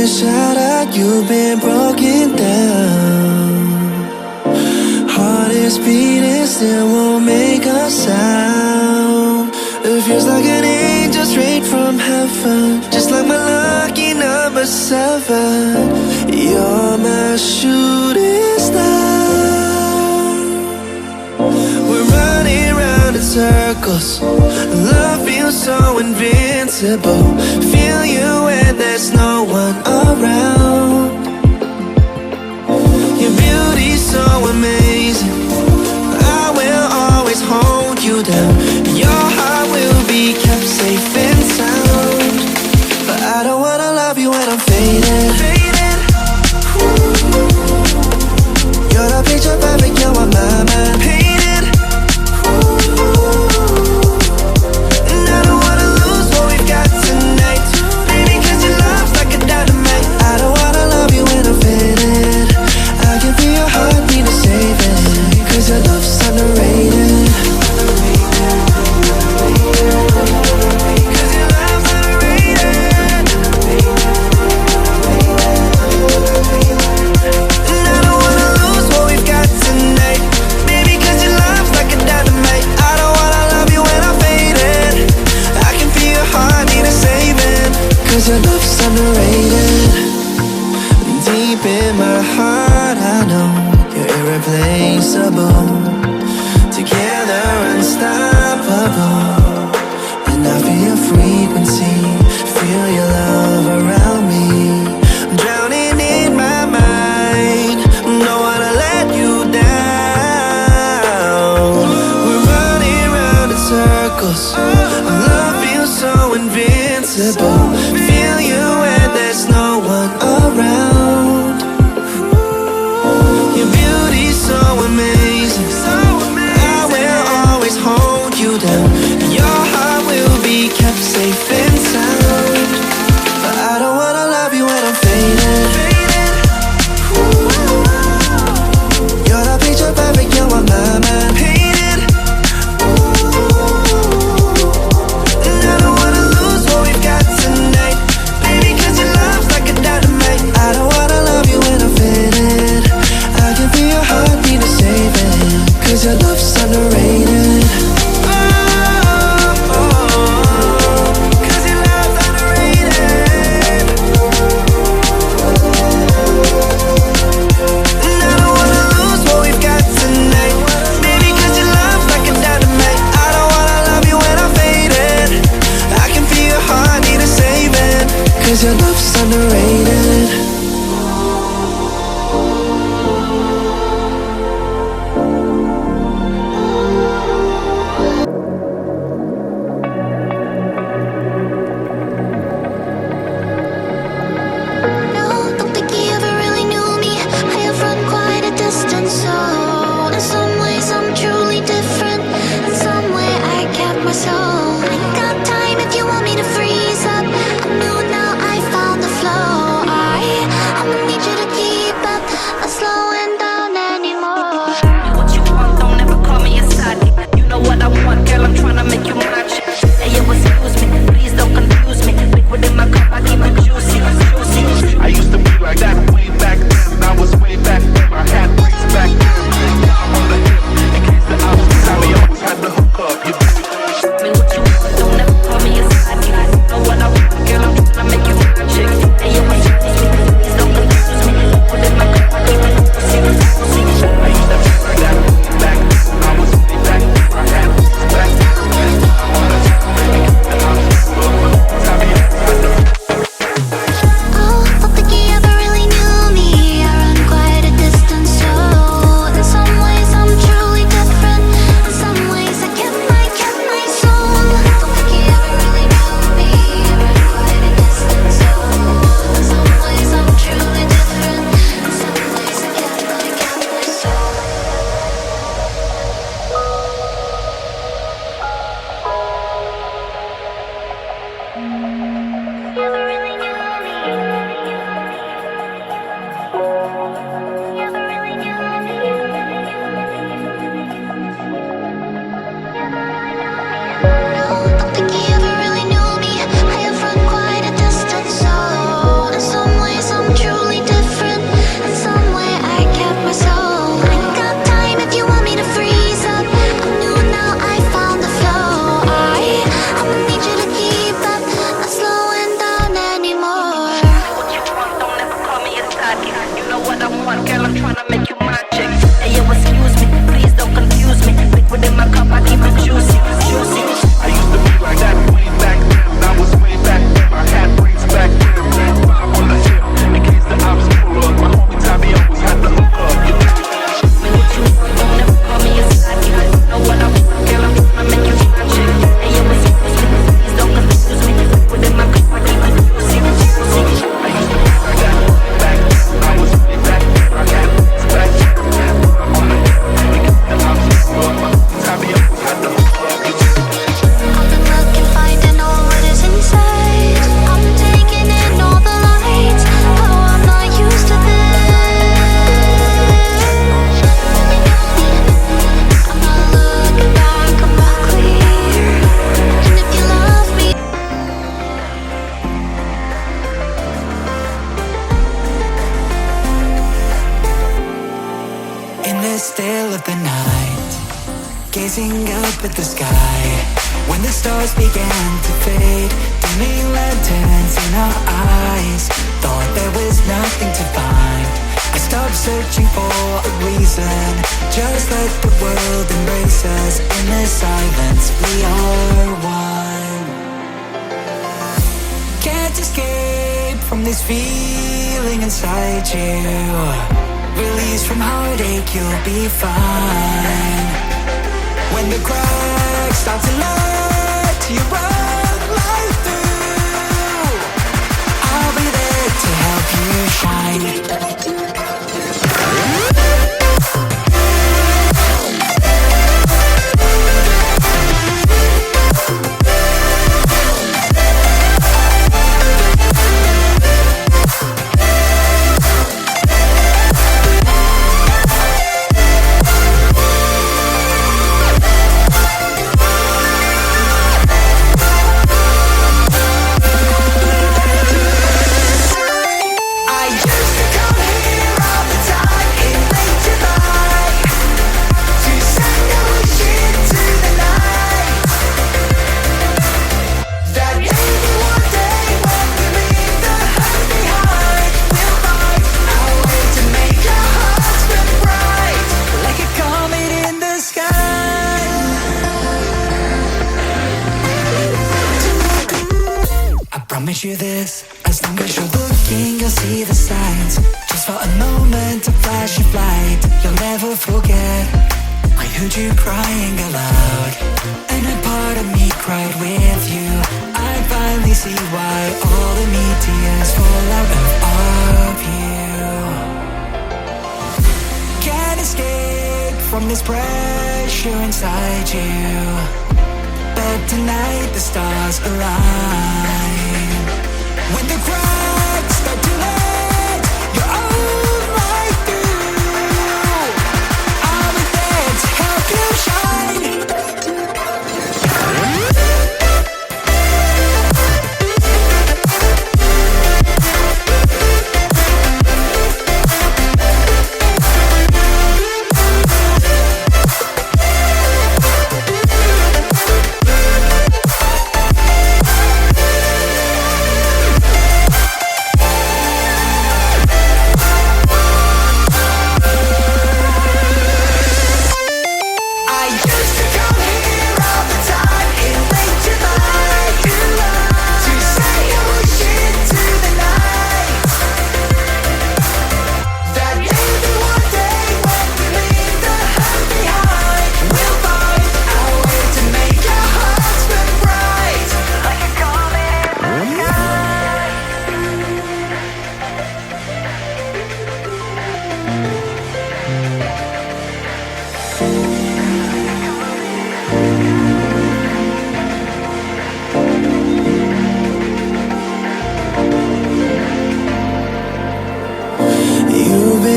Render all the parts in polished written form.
been shattered, you've been broken down. Heart is beating, still won't make a sound. It feels like an angel straight from heaven, just like my lucky number 7. You're my shooting star. We're running round in circles, love feels so invincible. Feel you when there's no one around. Your beauty's so amazing, I will always hold you down. Your heart will be kept safe and sound. But I don't wanna love you when I'm faded. You're the picture perfect, you're on my mind. Painted. And I don't wanna lose what we've got tonight, baby, cause your love's like a dynamite. I don't wanna love you when I'm faded. I can feel your heartbeat to save it, cause your love's underrated. Cause your love's underrated. Deep in my heart I know you're irreplaceable. Together unstoppable. And I feel your frequency, feel your love around me. I'm drowning in my mind, don't wanna let you down. We're running round in circles, love feels so invincible. Feel you when there's no one around. Your beauty's so amazing, I will always hold one, girl, I'm tryna make you my chick. Hey, yo, excuse me, please don't confuse me. Liquid in my cup, I keep it juicy, juicy. I used to be like that way back then. I was way back then. I had braids back then. Five on the hip, in case the ops pull up. My homie Tommy always had the hook up. Me what you want, don't ever call me a side chick. Know what I want, girl, I'm tryna make you my chick. Hey, yo, excuse me, please don't confuse me. Liquid in my cup, I keep it juicy, juicy. I used to be like that way back then. I was way back then. I had braids back then. Five on the hip, in case the ops pull up. My homie Tommy always had the hook up. I've been looking, finding all what is inside. I'm taking in all the lights. Oh, I'm not used to this. I'm not looking back, I'm not clear. And if you love me, In the still of the night, gazing up at the sky, when the stars began to fade, dimming lanterns in our eyes, thought there was nothing to find. I stopped searching for a reason, just let the world embrace us. In the silence, we are one. Can't escape from this feeling inside you. Release from heartache, you'll be fine. When the cracks start to let you run right through, I'll be there to help you shine. Promise you this, as long as you're looking, you'll see the signs. Just for a moment, a flash of light, you'll never forget. I heard you crying aloud, and a part of me cried with you. I finally see why all the meteors fall out of you. Can't escape from this pressure inside you, but tonight the stars align. When the cracks start to let your own light through, I'll be there to help you shine.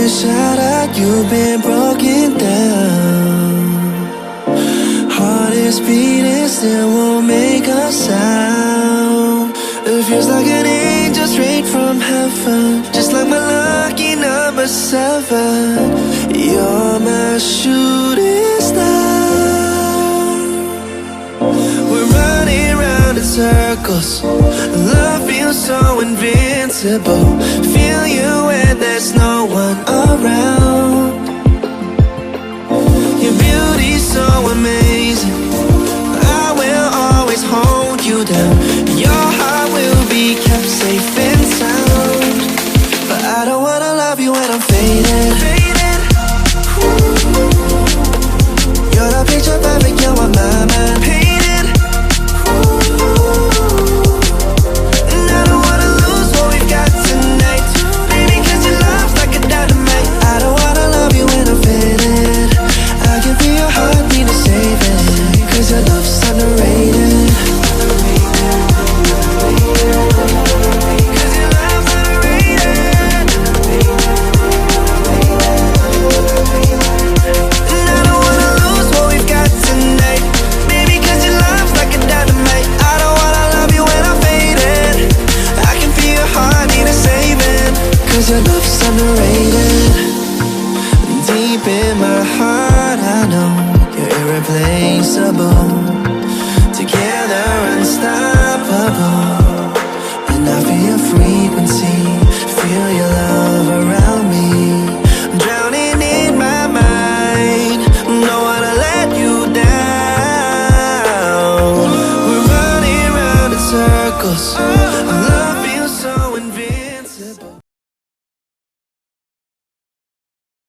Shattered, you've been broken down. Heart is beating, still won't make a sound. It feels like an angel straight from heaven, just like my lucky number 7. You're my shooting star. We're running round in circles, love feels so invincible. Feel you when there's no one